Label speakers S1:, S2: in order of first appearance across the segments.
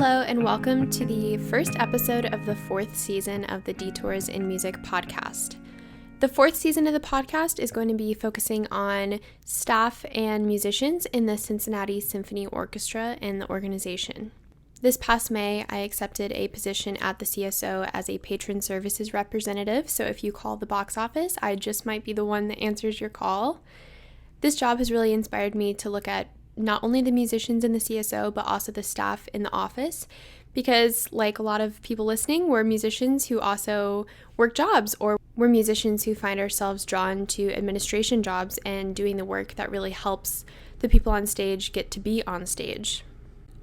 S1: Hello, and welcome to the first episode of the fourth season of the Detours in Music podcast. The fourth season of the podcast is going to be focusing on staff and musicians in the Cincinnati Symphony Orchestra and the organization. This past May, I accepted a position at the CSO as a patron services representative, so if you call the box office, I just might be the one that answers your call. This job has really inspired me to look at not only the musicians in the CSO, but also the staff in the office, because like a lot of people listening, we're musicians who also work jobs, or we're musicians who find ourselves drawn to administration jobs and doing the work that really helps the people on stage get to be on stage.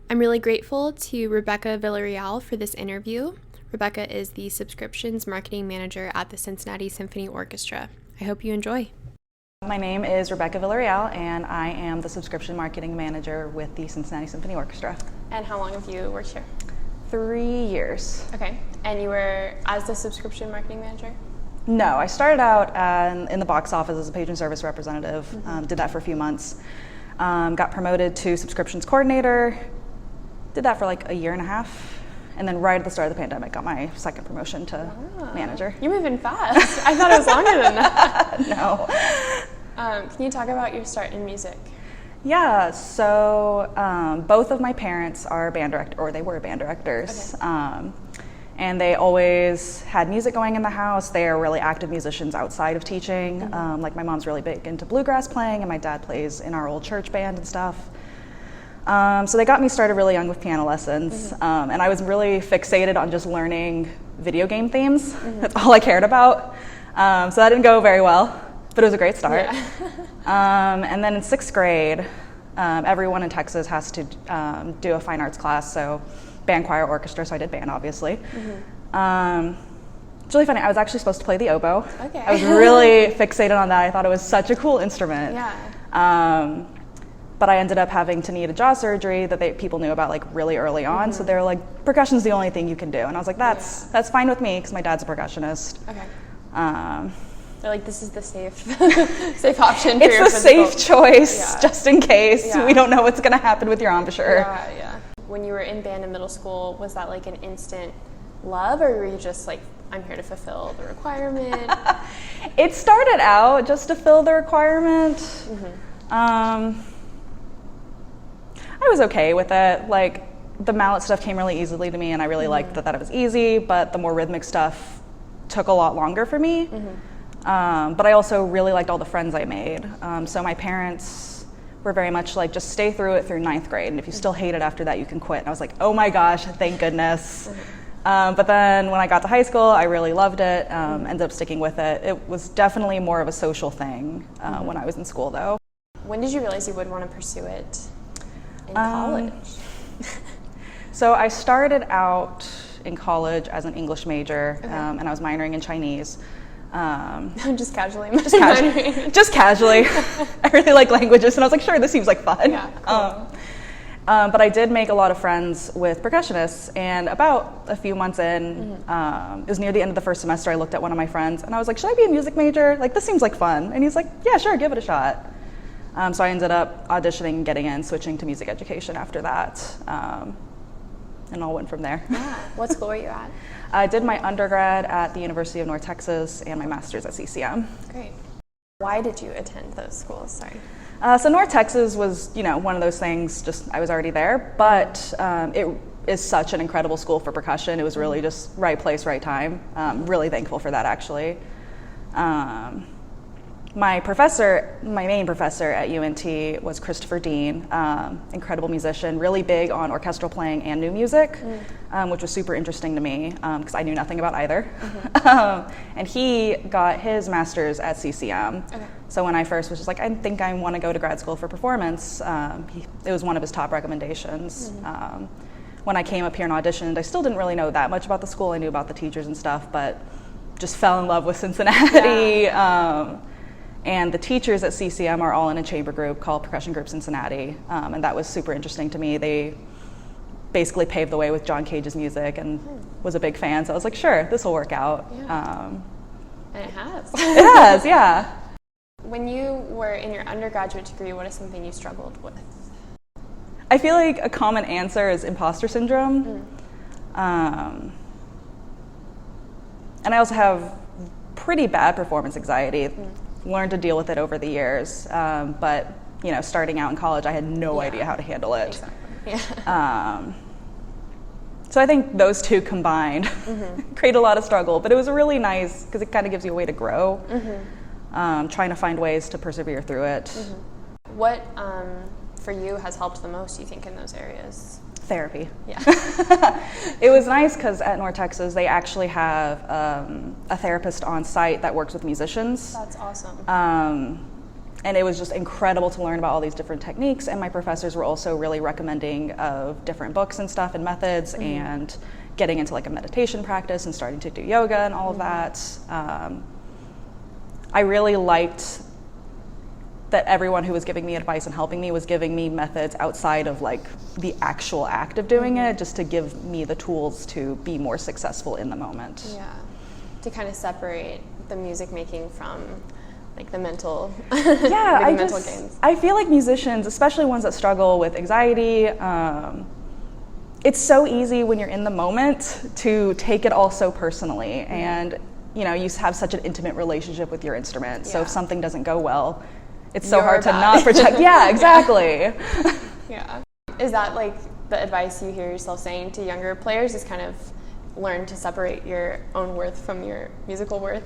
S1: I'm really grateful to Rebecca Villarreal for this interview. Rebecca is the subscriptions marketing manager at the Cincinnati Symphony Orchestra. I hope you enjoy.
S2: My name is Rebecca Villarreal, and I am the subscription marketing manager with the Cincinnati Symphony Orchestra.
S1: And how long have you worked here?
S2: 3 years.
S1: Okay, and you were as the subscription marketing manager?
S2: No, I started out in the box office as a patron service representative, did that for a few months, got promoted to subscriptions coordinator, did that for like a year and a half, and then right at the start of the pandemic got my second promotion to manager.
S1: You're moving fast. I thought it was longer than that.
S2: No.
S1: Can you talk about your start in music?
S2: Yeah, so both of my parents are band director, or they were band directors. Okay. And they always had music going in the house. They are really active musicians outside of teaching. Like my mom's really big into bluegrass playing, and my dad plays in our old church band and stuff. So they got me started really young with piano lessons, and I was really fixated on just learning video game themes. That's all I cared about. So that didn't go very well, but it was a great start. Yeah. And then in 6th grade, everyone in Texas has to do a fine arts class, so band, choir, orchestra, so I did band, obviously. It's really funny, I was actually supposed to play the oboe.
S1: Okay.
S2: I was really fixated on that. I thought it was such a cool instrument.
S1: Yeah.
S2: But I ended up having to need a jaw surgery that people knew about like really early on. So they were like, percussion's the only thing you can do. And I was like, that's fine with me because my dad's a percussionist.
S1: Okay. They're like, this is the safe option for
S2: it's
S1: your
S2: the safe choice, just in case.
S1: Yeah.
S2: We don't know what's gonna happen with your embouchure.
S1: Yeah. When you were in band in middle school, was that like an instant love, or were you just like, I'm here to fulfill the requirement?
S2: It started out just to fill the requirement. I was okay with it. Like the mallet stuff came really easily to me, and I really liked that it was easy, but the more rhythmic stuff took a lot longer for me. But I also really liked all the friends I made. So my parents were very much like, just stay through it through 9th grade, and if you still hate it after that, you can quit. And I was like, oh my gosh, thank goodness. But then when I got to high school, I really loved it, ended up sticking with it. It was definitely more of a social thing when I was in school, though.
S1: When did you realize you would want to pursue it in college?
S2: So I started out in college as an English major, and I was minoring in Chinese.
S1: Just casually.
S2: Just casually. I really like languages, and I was like, sure, this seems like fun.
S1: Yeah, cool.
S2: But I did make a lot of friends with percussionists, and about a few months in, it was near the end of the first semester, I looked at one of my friends, and I was like, should I be a music major? Like, this seems like fun. And he's like, yeah, sure, give it a shot. So I ended up auditioning, getting in, switching to music education after that, and all went from there.
S1: Yeah. What school were you at?
S2: I did my undergrad at the University of North Texas and my master's at CCM.
S1: Great. Why did you attend those schools? Sorry.
S2: So North Texas was, one of those things, just I was already there, but it is such an incredible school for percussion. It was really just right place, right time. Really thankful for that, actually. My main professor at UNT was Christopher Dean, incredible musician, really big on orchestral playing and new music, which was super interesting to me because I knew nothing about either. And he got his master's at CCM. Okay. So when I first was just like, I think I want to go to grad school for performance, it was one of his top recommendations. When I came up here and auditioned, I still didn't really know that much about the school. I knew about the teachers and stuff, but just fell in love with Cincinnati. Yeah. And the teachers at CCM are all in a chamber group called Percussion Group Cincinnati, and that was super interesting to me. They basically paved the way with John Cage's music and was a big fan, so I was like, sure, this will work out.
S1: Yeah. And it has.
S2: It has, yeah.
S1: When you were in your undergraduate degree, what is something you struggled with?
S2: I feel like a common answer is imposter syndrome. And I also have pretty bad performance anxiety. Learned to deal with it over the years. But, you know, starting out in college, I had no idea how to handle it.
S1: Exactly. Yeah.
S2: So I think those two combined create a lot of struggle. But it was really nice because it kind of gives you a way to grow, trying to find ways to persevere through it.
S1: What, for you, has helped the most, you think, in those areas?
S2: Therapy.
S1: Yeah.
S2: It was nice because at North Texas, they actually have a therapist on site that works with musicians.
S1: That's awesome.
S2: And it was just incredible to learn about all these different techniques. And my professors were also really recommending of different books and stuff and methods and getting into like a meditation practice and starting to do yoga and all of that. I really liked that everyone who was giving me advice and helping me was giving me methods outside of like the actual act of doing it, just to give me the tools to be more successful in the moment.
S1: Yeah, to kind of separate the music making from like the mental, mental games. I
S2: feel like musicians, especially ones that struggle with anxiety, it's so easy when you're in the moment to take it all so personally, and you know, you have such an intimate relationship with your instrument. So if something doesn't go well, it's so hard to not protect. Yeah, exactly.
S1: Yeah. Is that like the advice you hear yourself saying to younger players, is kind of learn to separate your own worth from your musical worth?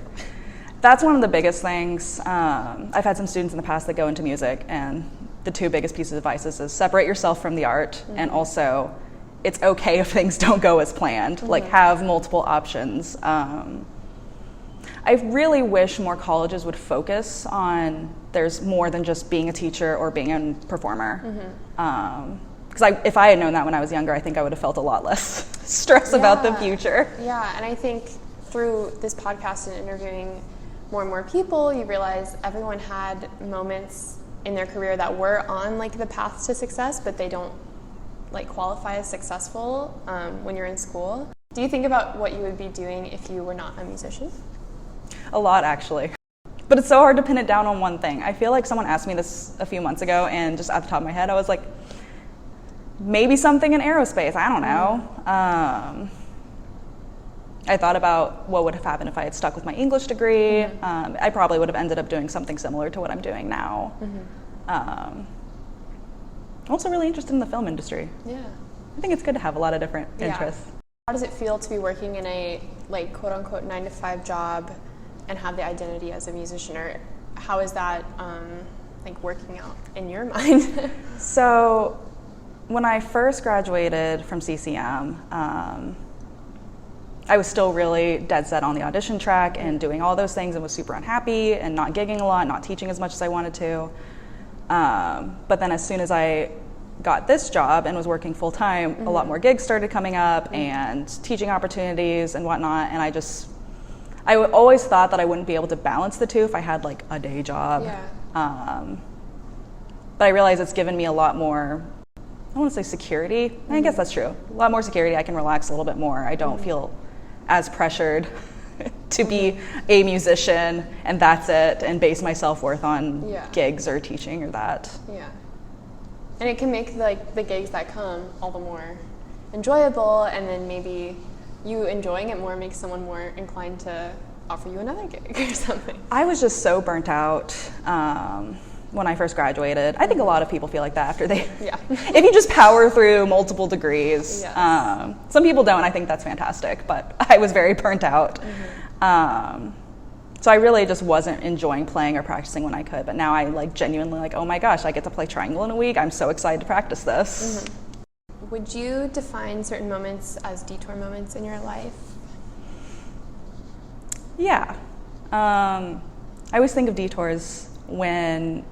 S2: That's one of the biggest things. I've had some students in the past that go into music, and the two biggest pieces of advice is separate yourself from the art, and also it's okay if things don't go as planned. Like, have multiple options. I really wish more colleges would focus on there's more than just being a teacher or being a performer. Because if I had known that when I was younger, I think I would have felt a lot less stress about the future.
S1: Yeah, and I think through this podcast and interviewing more and more people, you realize everyone had moments in their career that were on like the path to success, but they don't like qualify as successful when you're in school. Do you think about what you would be doing if you were not a musician?
S2: A lot, actually. But it's so hard to pin it down on one thing. I feel like someone asked me this a few months ago, and just at the top of my head, I was like, maybe something in aerospace. I don't know. I thought about what would have happened if I had stuck with my English degree. I probably would have ended up doing something similar to what I'm doing now. I'm also really interested in the film industry. Yeah. I think it's good to have a lot of different interests.
S1: How does it feel to be working in a like quote unquote 9-to-5 job and have the identity as a musician, or how is that like working out in your mind?
S2: So when I first graduated from CCM, I was still really dead set on the audition track and doing all those things, and was super unhappy and not gigging a lot, not teaching as much as I wanted to. But then as soon as I got this job and was working full time, a lot more gigs started coming up and teaching opportunities and whatnot. And I always thought that I wouldn't be able to balance the two if I had like a day job. But I realized it's given me a lot more, I want to say security. I guess that's true. A lot more security. I can relax a little bit more. I don't feel as pressured to be a musician and that's it, and base my self-worth on gigs or teaching or that. Yeah.
S1: And it can make like the gigs that come all the more enjoyable, and then maybe you enjoying it more makes someone more inclined to offer you another gig or something.
S2: I was just so burnt out when I first graduated. I think a lot of people feel like that after they, if you just power through multiple degrees. Some people don't, I think that's fantastic, but I was very burnt out. So I really just wasn't enjoying playing or practicing when I could, but now I like genuinely like, oh my gosh, I get to play triangle in a week. I'm so excited to practice this.
S1: Would you define certain moments as detour moments in your life?
S2: Yeah. I always think of detours when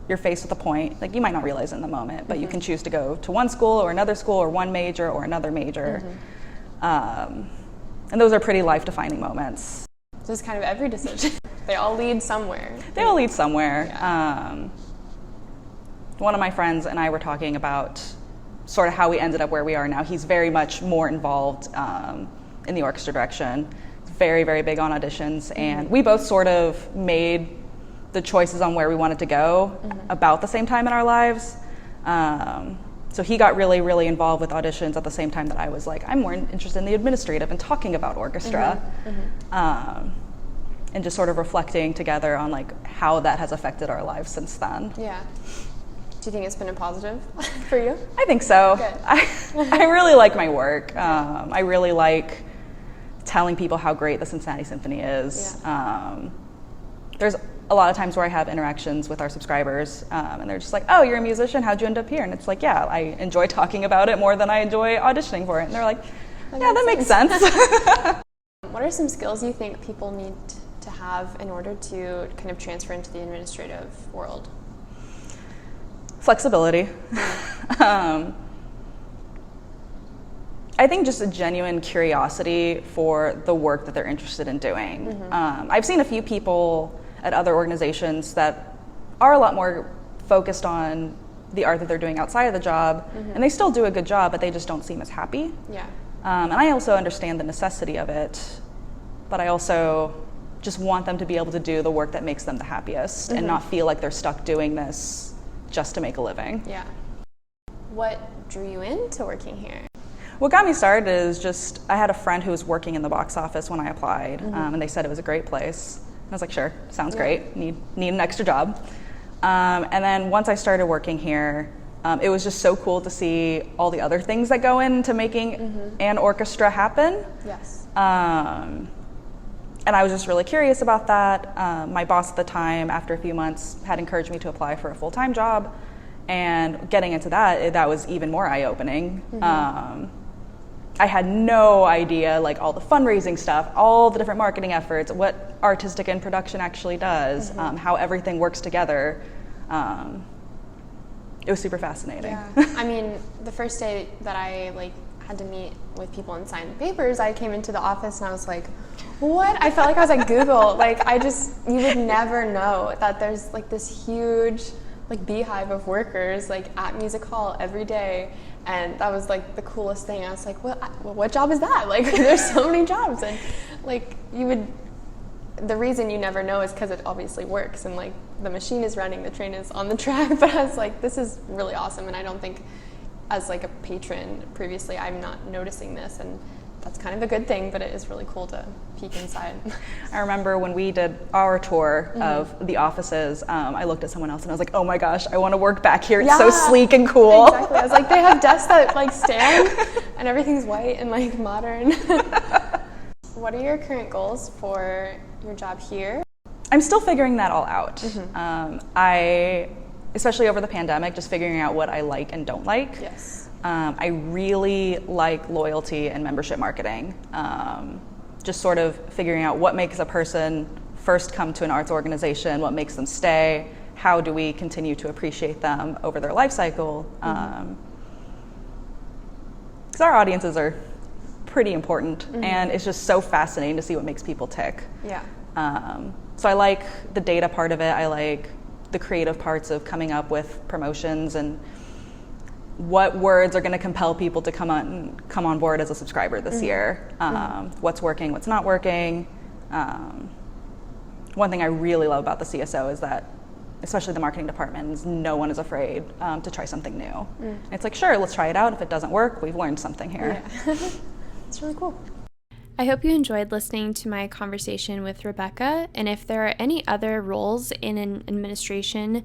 S2: you're faced with a point, like you might not realize it in the moment, but you can choose to go to one school or another school or one major or another major. And those are pretty life-defining moments.
S1: So it's kind of every decision. They all lead somewhere.
S2: They all lead somewhere. One of my friends and I were talking about sort of how we ended up where we are now. He's very much more involved in the orchestra direction. He's very, very big on auditions. And we both sort of made the choices on where we wanted to go about the same time in our lives. So So he got really, really involved with auditions at the same time that I was like, I'm more interested in the administrative and talking about orchestra. And just sort of reflecting together on like how that has affected our lives since then.
S1: Yeah. Do you think it's been a positive for you?
S2: I think so.
S1: Good.
S2: I really like my work. I really like telling people how great the Cincinnati Symphony is.
S1: Yeah.
S2: There's a lot of times where I have interactions with our subscribers, and they're just like, oh, you're a musician, how'd you end up here? And it's like, yeah, I enjoy talking about it more than I enjoy auditioning for it. And they're like, yeah, that makes sense.
S1: What are some skills you think people need to have in order to kind of transfer into the administrative world?
S2: Flexibility. I think just a genuine curiosity for the work that they're interested in doing. I've seen a few people at other organizations that are a lot more focused on the art that they're doing outside of the job, and they still do a good job, but they just don't seem as happy.
S1: Yeah.
S2: And I also understand the necessity of it, but I also just want them to be able to do the work that makes them the happiest and not feel like they're stuck doing this just to make a living.
S1: Yeah. What drew you into working here?
S2: What got me started is just, I had a friend who was working in the box office when I applied, and they said it was a great place. I was like, sure, sounds great, need an extra job. And then once I started working here, it was just so cool to see all the other things that go into making an orchestra happen.
S1: Yes.
S2: And I was just really curious about that. My boss at the time, after a few months, had encouraged me to apply for a full-time job. And getting into that was even more eye-opening. I had no idea, like, all the fundraising stuff, all the different marketing efforts, what artistic and production actually does, how everything works together. It was super fascinating.
S1: Yeah. I mean, the first day that I had to meet with people and sign papers, I came into the office and I was like, what? I felt like I was at Google. You would never know that there's this huge beehive of workers at music hall every day, and that was the coolest thing. I was like, what job is that? There's so many jobs, and the reason you never know is because it obviously works, and the machine is running, the train is on the track. But I was like, this is really awesome, and I don't think as a patron previously I'm not noticing this, and that's kind of a good thing, but it is really cool to peek inside.
S2: I remember when we did our tour of the offices, I looked at someone else and I was like, oh my gosh, I want to work back here. It's so sleek and cool.
S1: Exactly. I was like, they have desks that stand and everything's white and modern. What are your current goals for your job here?
S2: I'm still figuring that all out. Especially over the pandemic, just figuring out what I like and don't like.
S1: Yes.
S2: I really like loyalty and membership marketing. Just sort of figuring out what makes a person first come to an arts organization, what makes them stay, how do we continue to appreciate them over their life cycle. Because our audiences are pretty important, and it's just so fascinating to see what makes people tick.
S1: Yeah.
S2: So I like the data part of it. I like the creative parts of coming up with promotions and what words are going to compel people to come on board as a subscriber this year. What's working, what's not working. One thing I really love about the CSO is that, especially the marketing department, is no one is afraid to try something new. It's like, sure, let's try it out. If it doesn't work, we've learned something here.
S1: Yeah. It's really cool. I hope you enjoyed listening to my conversation with Rebecca, and if there are any other roles in an administration,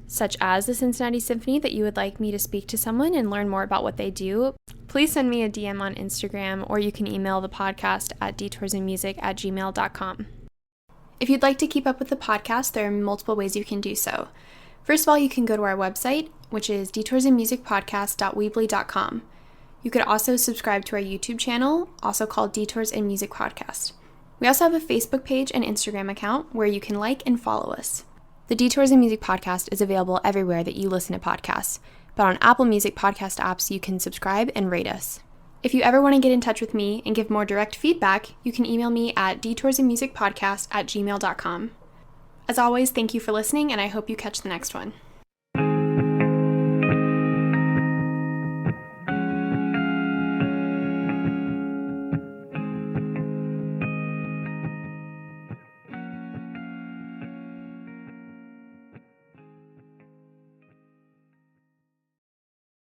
S1: such as the Cincinnati Symphony, that you would like me to speak to someone and learn more about what they do, please send me a DM on Instagram, or you can email the podcast at detoursandmusic@gmail.com. If you'd like to keep up with the podcast, there are multiple ways you can do so. First of all, you can go to our website, which is detoursandmusicpodcast.weebly.com. You could also subscribe to our YouTube channel, also called Detours and Music Podcast. We also have a Facebook page and Instagram account where you can like and follow us. The Detours and Music Podcast is available everywhere that you listen to podcasts, but on Apple Music podcast apps, you can subscribe and rate us. If you ever want to get in touch with me and give more direct feedback, you can email me at detoursandmusicpodcast@gmail.com. As always, thank you for listening, and I hope you catch the next one.